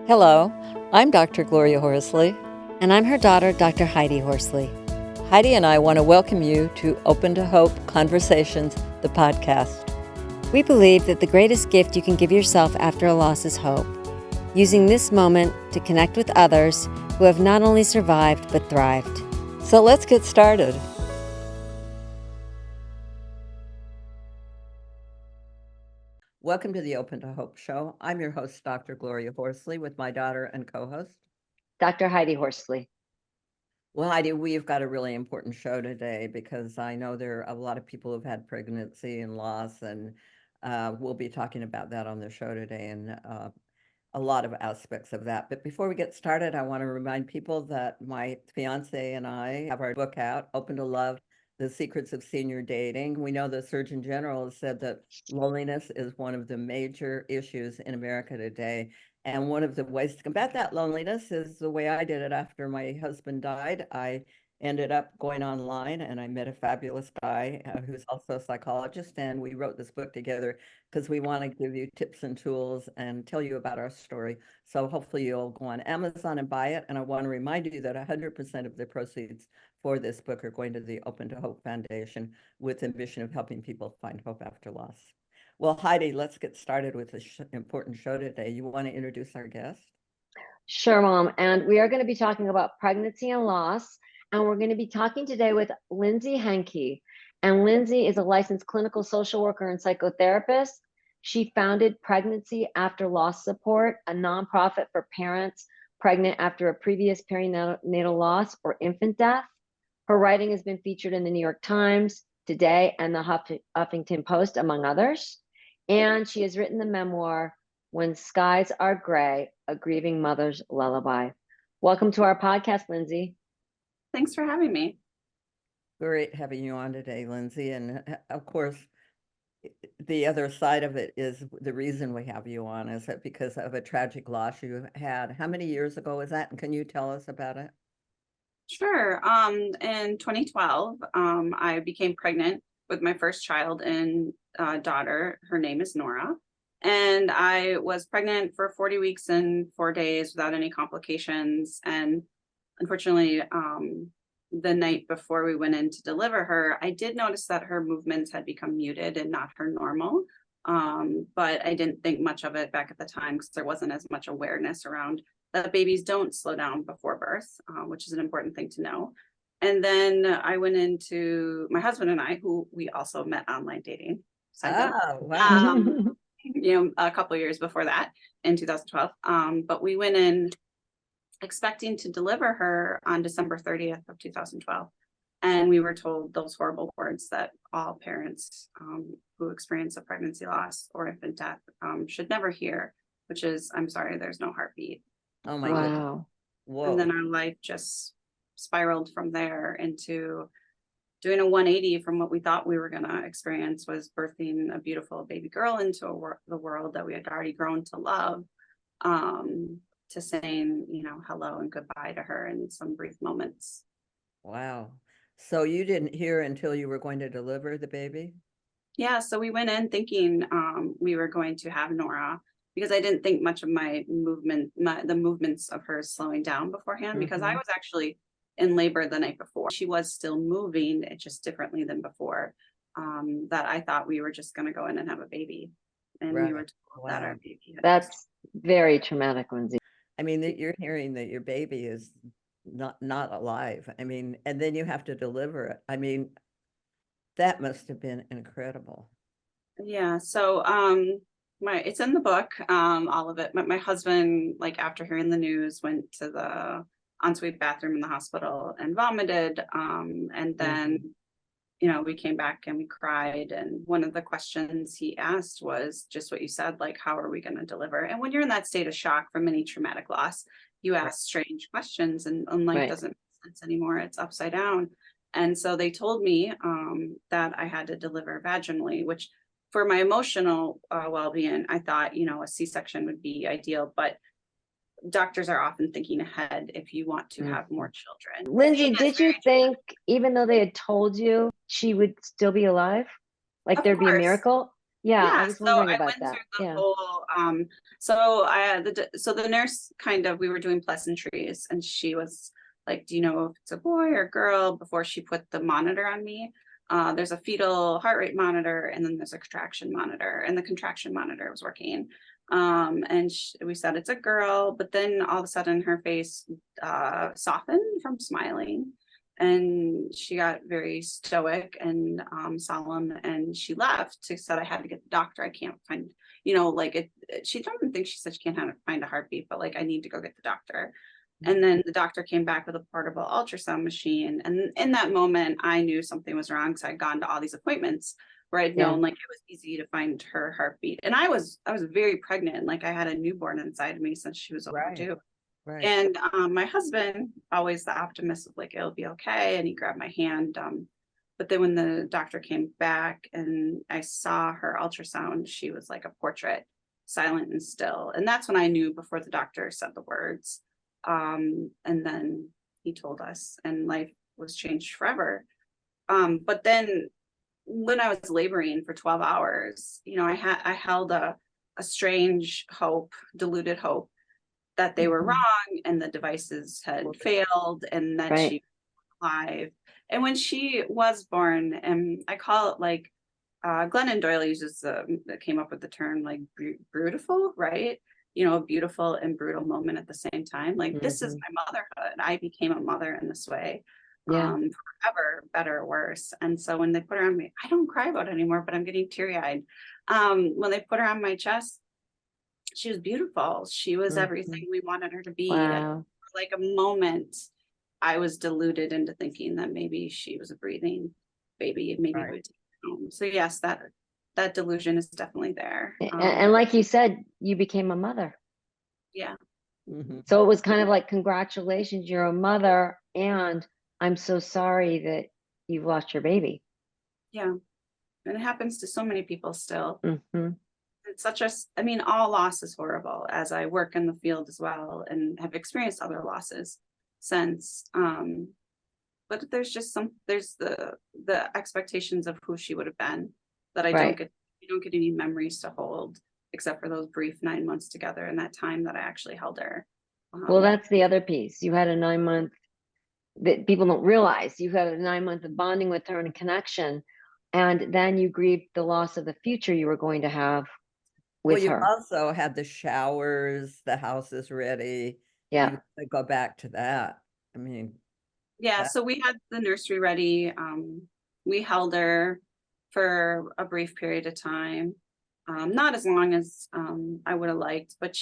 Hello, I'm Dr. Gloria Horsley. And I'm her daughter, Dr. Heidi Horsley. Heidi and I want to welcome you to Open to Hope Conversations, the podcast. We believe that the greatest gift you can give yourself after a loss is hope, using this moment to connect with others who have not only survived but thrived. So let's get started. Welcome to the Open to Hope show. I'm your host, Dr. Gloria Horsley, with my daughter and co-host, Dr. Heidi Horsley. Well, Heidi, we've got a really important show today because I know there are a lot of people who've had pregnancy and loss, and we'll be talking about that on the show today and a lot of aspects of that. But before we get started, I want to remind people that my fiance and I have our book out, Open to Love, The Secrets of Senior Dating. We know the Surgeon General has said that loneliness is one of the major issues in America today. And one of the ways to combat that loneliness is the way I did it after my husband died. I ended up going online and I met a fabulous guy who's also a psychologist. And we wrote this book together because we want to give you tips and tools and tell you about our story. So hopefully you'll go on Amazon and buy it. And I want to remind you that 100% of the proceeds for this book are going to the Open to Hope Foundation with the mission of helping people find hope after loss. Well, Heidi, let's get started with this important show today. You want to introduce our guest? Sure, Mom. And we are going to be talking about pregnancy and loss. And we're going to be talking today with Lindsey Henke. And Lindsey is a licensed clinical social worker and psychotherapist. She founded Pregnancy After Loss Support, a nonprofit for parents pregnant after a previous perinatal loss or infant death. Her writing has been featured in the New York Times, Today, and the Huffington Post, among others. And she has written the memoir, When Skies Are Gray, A Grieving Mother's Lullaby. Welcome to our podcast, Lindsey. Thanks for having me. Great having you on today, Lindsey. And of course, the other side of it is the reason we have you on is that because of a tragic loss you had. How many years ago was that? And can you tell us about it? Sure. In 2012, I became pregnant with my first child and daughter. Her name is Nora. And I was pregnant for 40 weeks and 4 days without any complications. And unfortunately, the night before we went in to deliver her, I did notice that her movements had become muted and not her normal. But I didn't think much of it back at the time because there wasn't as much awareness around that babies don't slow down before birth, which is an important thing to know. And then I went into my husband and I, who we also met online dating. Oh, wow. A couple of years before that in 2012. But we went in expecting to deliver her on December 30th of 2012. And we were told those horrible words that all parents who experience a pregnancy loss or infant death should never hear, which is, I'm sorry, there's no heartbeat. Oh my goodness. Whoa. And then our life just spiraled from there into doing a 180 from what we thought we were going to experience, was birthing a beautiful baby girl into the world that we had already grown to love, to saying, hello and goodbye to her in some brief moments. Wow. So you didn't hear until you were going to deliver the baby? Yeah. So we went in thinking we were going to have Nora, because I didn't think much of the movements of her slowing down beforehand, because I was actually in labor the night before. She was still moving, it just differently than before, that I thought we were just going to go in and have a baby. And we were told that our baby That's very traumatic, Lindsey. I mean, that you're hearing that your baby is not alive. I mean, and then you have to deliver it. I mean, that must have been incredible. Yeah. So it's in the book, all of it. But my husband, after hearing the news, went to the ensuite bathroom in the hospital and vomited. And then, we came back and we cried. And one of the questions he asked was just what you said, how are we going to deliver? And when you're in that state of shock from any traumatic loss, you ask strange questions, and life doesn't make sense anymore. It's upside down. And so they told me that I had to deliver vaginally, which for my emotional well-being, I thought, a C-section would be ideal, but doctors are often thinking ahead if you want to have more children. Lindsey, did you think, even though they had told you, she would still be alive? There'd be a miracle? Yeah, I Yeah, was so wondering I about went that. through the Yeah. whole, so so the nurse kind of, we were doing pleasantries and she was like, do you know if it's a boy or girl, before she put the monitor on me. There's a fetal heart rate monitor and then there's a contraction monitor, and the contraction monitor was working. And we said it's a girl, but then all of a sudden her face softened from smiling. And she got very stoic and solemn, and she left. She said, I had to get the doctor. I can't find, like she don't think, she said she can't find a heartbeat, but like, I need to go get the doctor. And then the doctor came back with a portable ultrasound machine. And in that moment, I knew something was wrong. So I'd gone to all these appointments where I'd Yeah. known like it was easy to find her heartbeat. And I was very pregnant. Like I had a newborn inside of me since she was Right. overdue. Right. And my husband, always the optimist of like, it'll be okay. And he grabbed my hand. But then when the doctor came back and I saw her ultrasound, she was like a portrait, silent and still. And that's when I knew, before the doctor said the words. And then he told us, and life was changed forever. But then when I was laboring for 12 hours, I held a strange hope, diluted hope, that they were Mhm. wrong and the devices had failed and that Right. she was alive. And when she was born, and I call it like, Glennon Doyle came up with the term like brutal, right? A beautiful and brutal moment at the same time. Like, this is my motherhood. I became a mother in this way, Yeah. forever, better or worse. And so when they put her on me, I don't cry about it anymore, but I'm getting teary eyed. When they put her on my chest, she was beautiful. She was everything we wanted her to be. Wow. For like a moment, I was deluded into thinking that maybe she was a breathing baby, maybe Right. we would take her home. So yes, that delusion is definitely there. And like you said, you became a mother. Yeah. Mhm. So it was kind of like, congratulations, you're a mother, and I'm so sorry that you've lost your baby. Yeah. And it happens to so many people still. Hmm. It's all loss is horrible, as I work in the field as well and have experienced other losses since. But there's the expectations of who she would have been that you don't get any memories to hold, except for those brief 9 months together and that time that I actually held her. Well, that's the other piece. You had a 9-month, that people don't realize, you had a 9-month of bonding with her and a connection, and then you grieved the loss of the future you were going to have Well, with you her. also had the showers, the house is ready. Yeah. You gotta go back to that. I mean, Yeah, that- so we had the nursery ready. We held her for a brief period of time. Not as long as I would have liked, but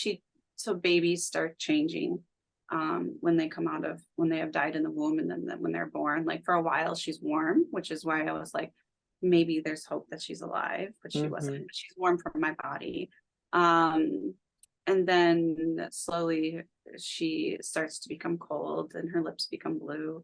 so babies start changing when they have died in the womb, and then when they're born. Like, for a while she's warm, which is why I was like, maybe there's hope that she's alive, but she wasn't. But she's warm from my body. And then slowly she starts to become cold and her lips become blue.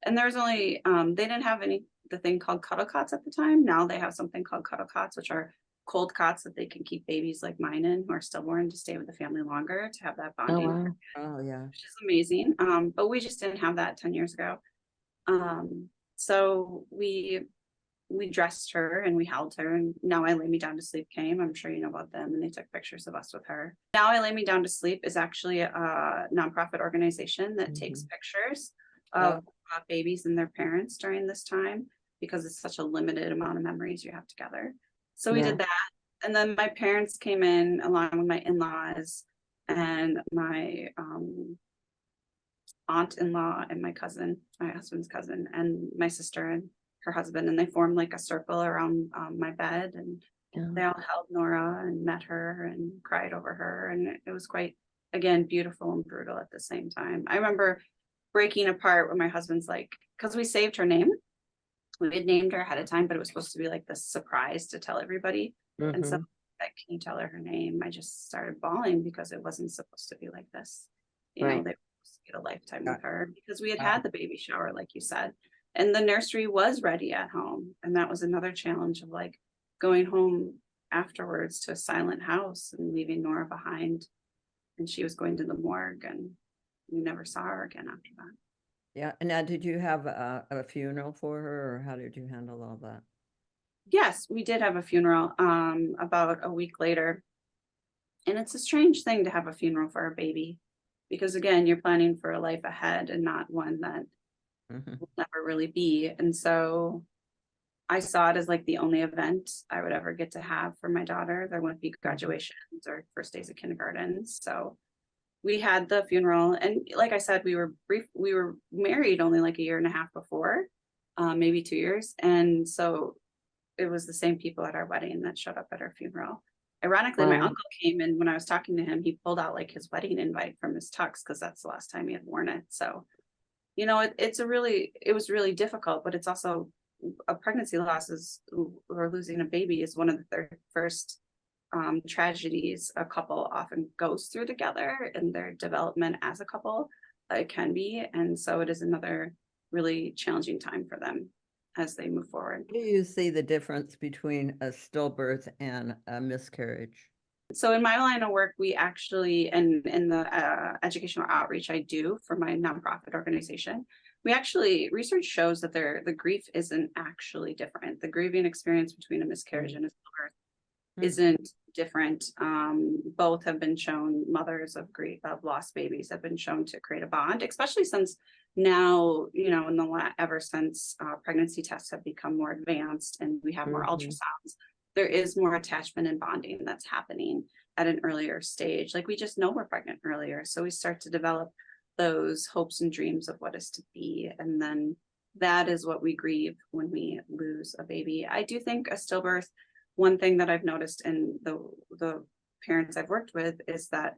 And there's only, they didn't have the thing called cuddle cots at the time. Now they have something called cuddle cots, which are cold cots that they can keep babies like mine in, who are stillborn, to stay with the family longer, to have that Oh, bonding, wow. oh, yeah. which is amazing. But we just didn't have that 10 years ago. So we dressed her and we held her, and Now I Lay Me Down to Sleep came. I'm sure you know about them, and they took pictures of us with her. Now I Lay Me Down to Sleep is actually a nonprofit organization that takes pictures of babies and their parents during this time, because it's such a limited amount of memories you have together. So we did that. And then my parents came in along with my in-laws and my aunt-in-law and my cousin, my husband's cousin, and my sister and her husband, and they formed like a circle around my bed, and they all held Nora and met her and cried over her, and it was quite, again, beautiful and brutal at the same time. I remember breaking apart when my husband's like, because we saved her name, we had named her ahead of time, but it was supposed to be like this surprise to tell everybody. And so, like, can you tell her name? I just started bawling because it wasn't supposed to be like this. They were supposed to get a lifetime with her, because we had the baby shower, like you said, and the nursery was ready at home. And that was another challenge of like going home afterwards to a silent house and leaving Nora behind. And she was going to the morgue, and we never saw her again after that. Yeah. And now, did you have a funeral for her, or how did you handle all that? Yes, we did have a funeral about a week later. And it's a strange thing to have a funeral for a baby, because again, you're planning for a life ahead and not one that Mhm. will never really be. And so I saw it as like the only event I would ever get to have for my daughter. There wouldn't be graduations or first days of kindergarten. So we had the funeral, and like I said, we were married only like a year and a half before, maybe 2 years. And so it was the same people at our wedding that showed up at our funeral. Ironically, my Wow. uncle came, and when I was talking to him, he pulled out like his wedding invite from his tux because that's the last time he had worn it. So, it was really difficult, but it's also a pregnancy loss is, or losing a baby is one of their first tragedies a couple often goes through together in their development as a couple. It can be, and so it is another really challenging time for them as they move forward. Do you see the difference between a stillbirth and a miscarriage? So in my line of work, we actually, and in the educational outreach I do for my nonprofit organization, we actually, research shows that the grief isn't actually different. The grieving experience between a miscarriage and a stillbirth isn't different. Both have been shown, mothers of grief, of lost babies have been shown to create a bond, especially since now, ever since pregnancy tests have become more advanced and we have more ultrasounds, there is more attachment and bonding that's happening at an earlier stage. Like we just know we're pregnant earlier. So we start to develop those hopes and dreams of what is to be. And then that is what we grieve when we lose a baby. I do think a stillbirth, one thing that I've noticed in the parents I've worked with is that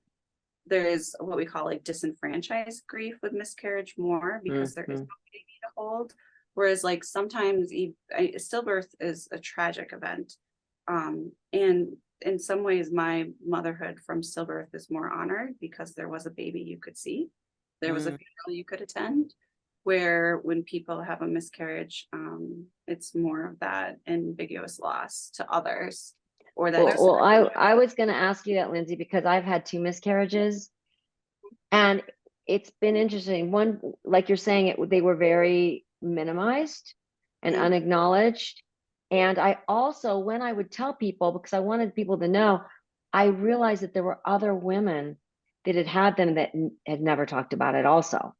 there is what we call like disenfranchised grief with miscarriage more because there is no baby to hold. Whereas like sometimes stillbirth is a tragic event. And in some ways, my motherhood from stillbirth is more honored because there was a baby you could see. There was a funeral you could attend. Where when people have a miscarriage, it's more of that ambiguous loss to others. Or that Well, I was going to ask you that, Lindsay, because I've had 2 miscarriages, and it's been interesting. One, like you're saying, they were very minimized and unacknowledged. And I also, when I would tell people, because I wanted people to know, I realized that there were other women that had them that had never talked about it also.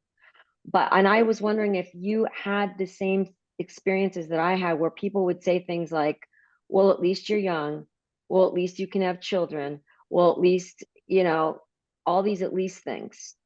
And I was wondering if you had the same experiences that I had, where people would say things like, well, at least you're young. Well, at least you can have children. Well, at least, all these at least things.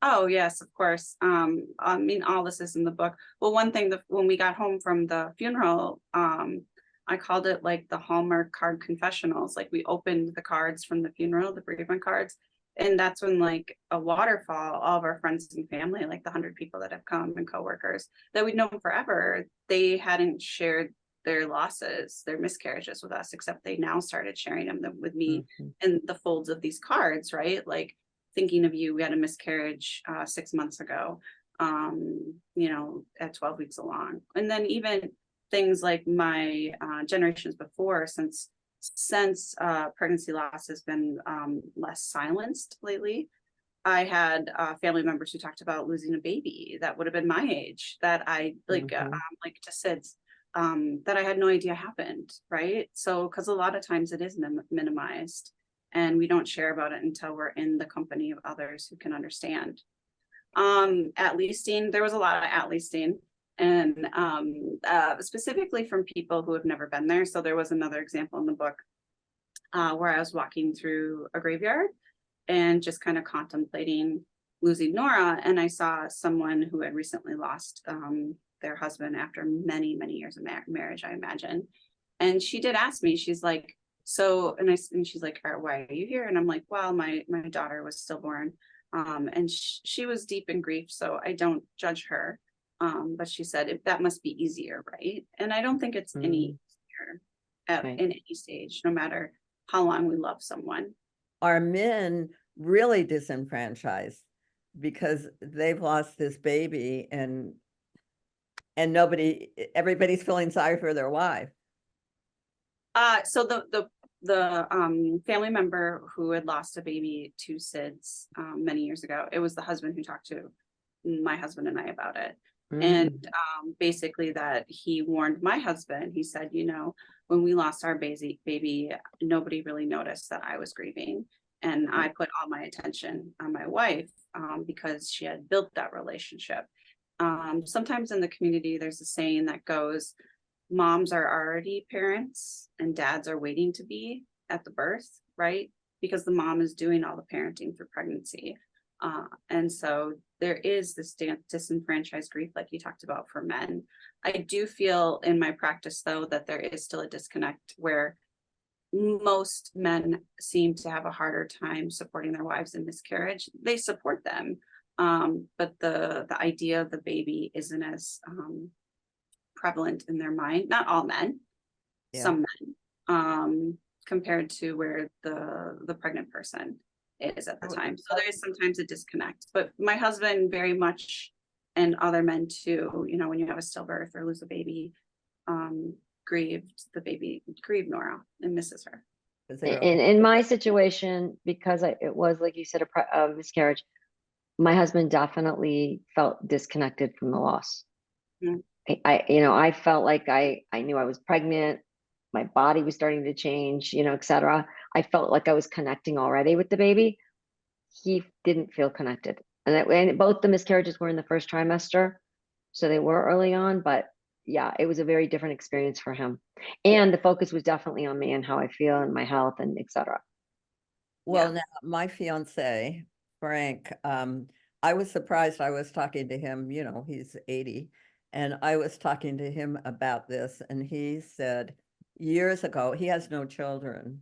Oh, yes, of course. I mean, all this is in the book. Well, one thing that when we got home from the funeral, I called it like the Hallmark card confessionals. Like we opened the cards from the funeral, the bereavement cards. And that's when like a waterfall, all of our friends and family, like the 100 people that have come and coworkers that we'd known forever, they hadn't shared their losses, their miscarriages with us, except they now started sharing them with me in the folds of these cards, right? Like thinking of you, we had a miscarriage 6 months ago, at 12 weeks along. And then even things like my generations before, since pregnancy loss has been less silenced lately, I had family members who talked about losing a baby that would have been my age that I like to SIDS that I had no idea happened, right? So because a lot of times it is minimized and we don't share about it until we're in the company of others who can understand. At-leasting, there was a lot of at-leasting, and specifically from people who have never been there. So there was another example in the book where I was walking through a graveyard and just kind of contemplating losing Nora, and I saw someone who had recently lost their husband after many, many years of marriage, I imagine. And she did ask me, she's like, so, and she's like, why are you here? And I'm like, well, my daughter was stillborn. And she was deep in grief, so I don't judge her. But she said, that must be easier, right? And I don't think it's any easier in any stage, no matter how long we love someone. Are men really disenfranchised because they've lost this baby and everybody's feeling sorry for their wife? So the family member who had lost a baby to SIDS many years ago, it was the husband who talked to my husband and I about it. And basically that he warned my husband. He said, you know, when we lost our baby, nobody really noticed that I was grieving. And I put all my attention on my wife because she had built that relationship. Sometimes in the community, there's a saying that goes, moms are already parents and dads are waiting to be at the birth, right? Because the mom is doing all the parenting through pregnancy. And so there is this disenfranchised grief, like you talked about, for men. I do feel in my practice, though, that there is still a disconnect where most men seem to have a harder time supporting their wives in miscarriage. They support them, but the idea of the baby isn't as prevalent in their mind. Not all men, some men, compared to where the pregnant person is at the time. So there is sometimes a disconnect, but my husband very much, and other men too, you know, when you have a stillbirth or lose a baby, grieved Nora and misses her. In my situation, because it was, like you said, a miscarriage, my husband definitely felt disconnected from the loss. I felt like I knew I was pregnant. My body was starting to change, etc. I felt like I was connecting already with the baby. He didn't feel connected. And both the miscarriages were in the first trimester. So they were early on, but yeah, it was a very different experience for him. And the focus was definitely on me and how I feel and my health and etc. Well, now my fiance, Frank, I was surprised. I was talking to him, he's 80, and I was talking to him about this, and he said years ago, he has no children,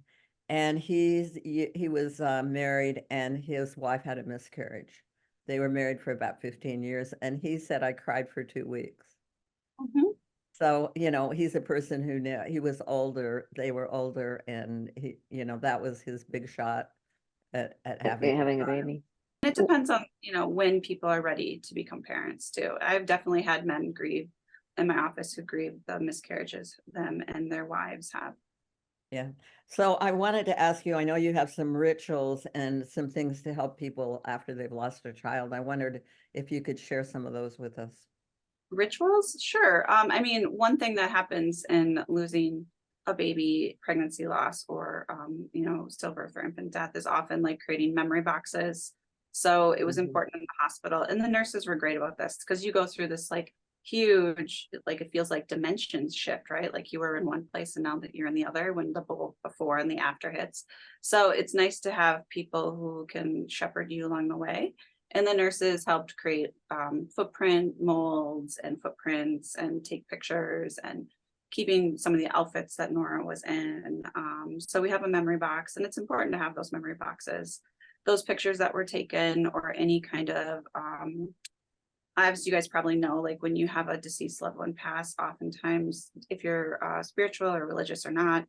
and he was married, and his wife had a miscarriage. They were married for about 15 years, and he said, I cried for 2 weeks. So, he's a person who knew he was older, they were older, and he, that was his big shot at having a baby. It depends on, when people are ready to become parents too. I've definitely had men grieve in my office who grieve the miscarriages them and their wives have. Yeah. So I wanted to ask you, I know you have some rituals and some things to help people after they've lost a child. I wondered if you could share some of those with us. Rituals? Sure. I mean, one thing that happens in losing a baby, pregnancy loss, or stillbirth or infant death is often like creating memory boxes. So it was important in the hospital, and the nurses were great about this because you go through this like huge, like it feels like dimensions shift, right? Like you were in one place and now that you're in the other when the before and the after hits. So it's nice to have people who can shepherd you along the way. And the nurses helped create footprint molds and footprints and take pictures and keeping some of the outfits that Nora was in. So we have a memory box, and it's important to have those memory boxes, those pictures that were taken, or any kind of, as you guys probably know, like when you have a deceased loved one pass, oftentimes, if you're spiritual or religious or not,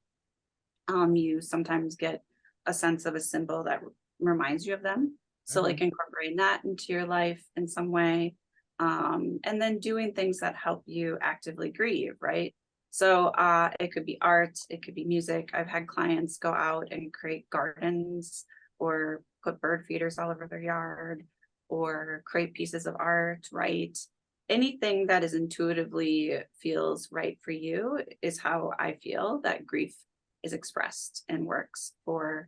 you sometimes get a sense of a symbol that reminds you of them. So like incorporating that into your life in some way, and then doing things that help you actively grieve, right? So it could be art, it could be music. I've had clients go out and create gardens or put bird feeders all over their yard or create pieces of art, right? Anything that is intuitively feels right for you is how I feel that grief is expressed and works for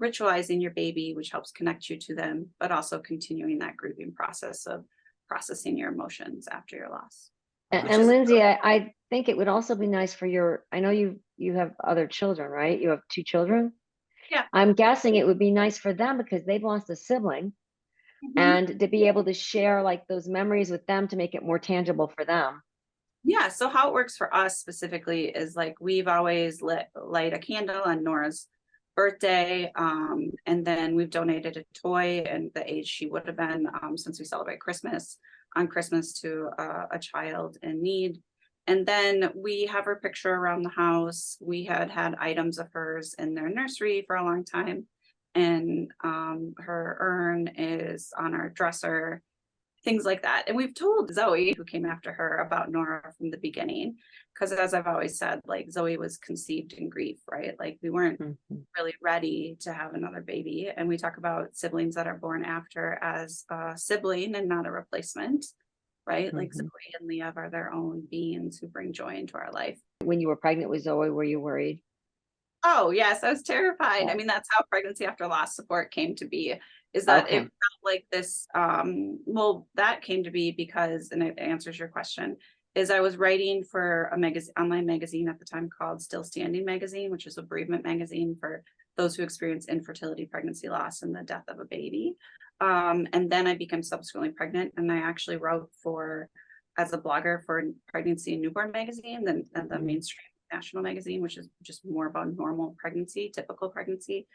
ritualizing your baby, which helps connect you to them, but also continuing that grieving process of processing your emotions after your loss. And Lindsey, I think it would also be nice for I know you have other children, right? You have 2 children. Yeah. I'm guessing it would be nice for them because they've lost a sibling, and to be able to share like those memories with them to make it more tangible for them. Yeah. So how it works for us specifically is like we've always light a candle on Nora's birthday, and then we've donated a toy and the age she would have been, since we celebrate Christmas on Christmas, to a child in need. And then we have her picture around the house. We had items of hers in their nursery for a long time, and her urn is on our dresser, things like that. And we've told Zoe, who came after her, about Nora from the beginning, because as I've always said, like Zoe was conceived in grief, right? Like we weren't really ready to have another baby. And we talk about siblings that are born after as a sibling and not a replacement. right? Like Mhm. Zoe and Leah are their own beings who bring joy into our life. When you were pregnant with Zoe, were you worried? Oh, yes, I was terrified. I Yeah. mean, that's how pregnancy after loss support came to be, is that it Okay. felt like this, well, that came to be because, and it answers your question, is I was writing for a online magazine at the time called Still Standing Magazine, which is a bereavement magazine for those who experience infertility, pregnancy loss, and the death of a baby. And then I became subsequently pregnant, and I actually wrote as a blogger for Pregnancy and Newborn Magazine, and the Mhm. mainstream national magazine, which is just more about normal pregnancy, typical pregnancy.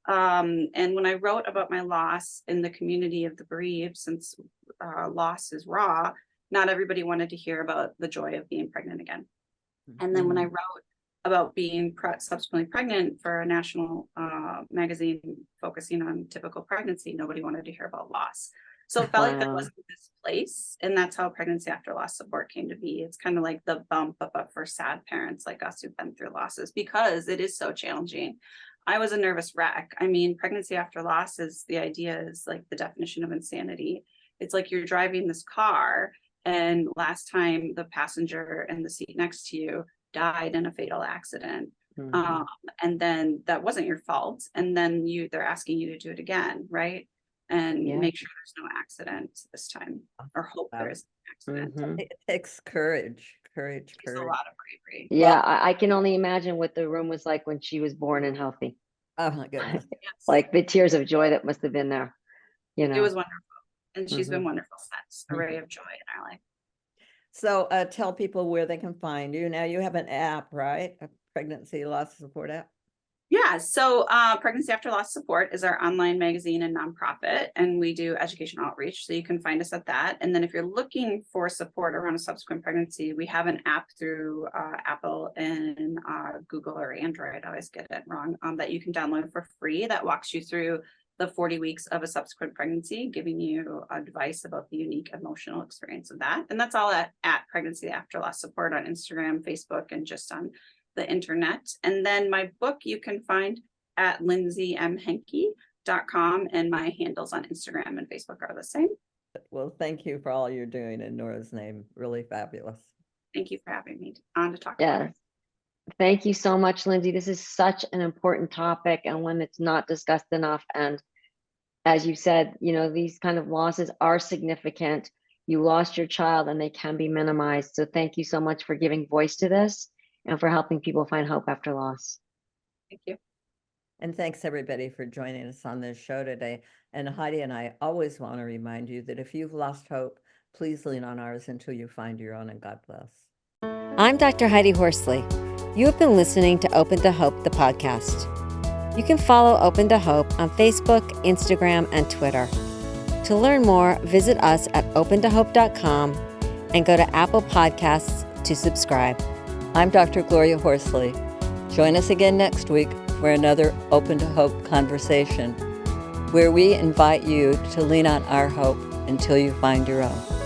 And when I wrote about my loss in the community of the bereaved, since loss is raw, not everybody wanted to hear about the joy of being pregnant again. And then when I Mhm. wrote about being subsequently pregnant for a national magazine focusing on typical pregnancy, nobody wanted to hear about loss. So it felt like there Wow. wasn't this place, and that's how pregnancy after loss support came to be. It's kind of like the bump up for sad parents like us who've been through losses, because it is so challenging. I was a nervous wreck. I mean, pregnancy after loss the idea is like the definition of insanity. It's like you're driving this car, and last time the passenger in the seat next to you died in a fatal accident. Mhm. And then that wasn't your fault. And then they're asking you to do it again, right? And Yeah. make sure there's no accident this time, or hope there Wow. is an accident. Mhm. It takes courage, It's a courage. lot of bravery. Yeah, I can only imagine what the room was like when she was born and healthy. Oh my goodness. Yes, Like the tears of joy that must have been there, you it know. was wonderful. And she's been Mhm. wonderful since, a ray of joy in our life. So tell people where they can find you. Now you have an app, right? A pregnancy loss support app. Yeah, so Pregnancy After Loss Support is our online magazine and nonprofit, and we do education outreach. So you can find us at that. And then if you're looking for support around a subsequent pregnancy, we have an app through Apple and Google or Android. I always get it wrong. That you can download for free that walks you through the 40 weeks of a subsequent pregnancy, giving you advice about the unique emotional experience of that. And that's all at Pregnancy After Loss Support on Instagram, Facebook, and just on the internet. And then my book you can find at lindseymhenke.com, and my handles on Instagram and Facebook are the same. Well, thank you for all you're doing in Nora's name. Really fabulous. Thank you for having me on to talk about Yeah. it. Thank you so much, Lindsay. This is such an important topic and one that's not discussed enough. And as you said, you know, these kind of losses are significant. You lost your child and they can be minimized. So thank you so much for giving voice to this and for helping people find hope after loss. Thank you. And thanks everybody for joining us on this show today. And Heidi and I always want to remind you that if you've lost hope, please lean on ours until you find your own, and God bless. I'm Dr. Heidi Horsley. You have been listening to Open to Hope, the podcast. You can follow Open to Hope on Facebook, Instagram, and Twitter. To learn more, visit us at opentohope.com and go to Apple Podcasts to subscribe. I'm Dr. Gloria Horsley. Join us again next week for another Open to Hope conversation, where we invite you to lean on our hope until you find your own.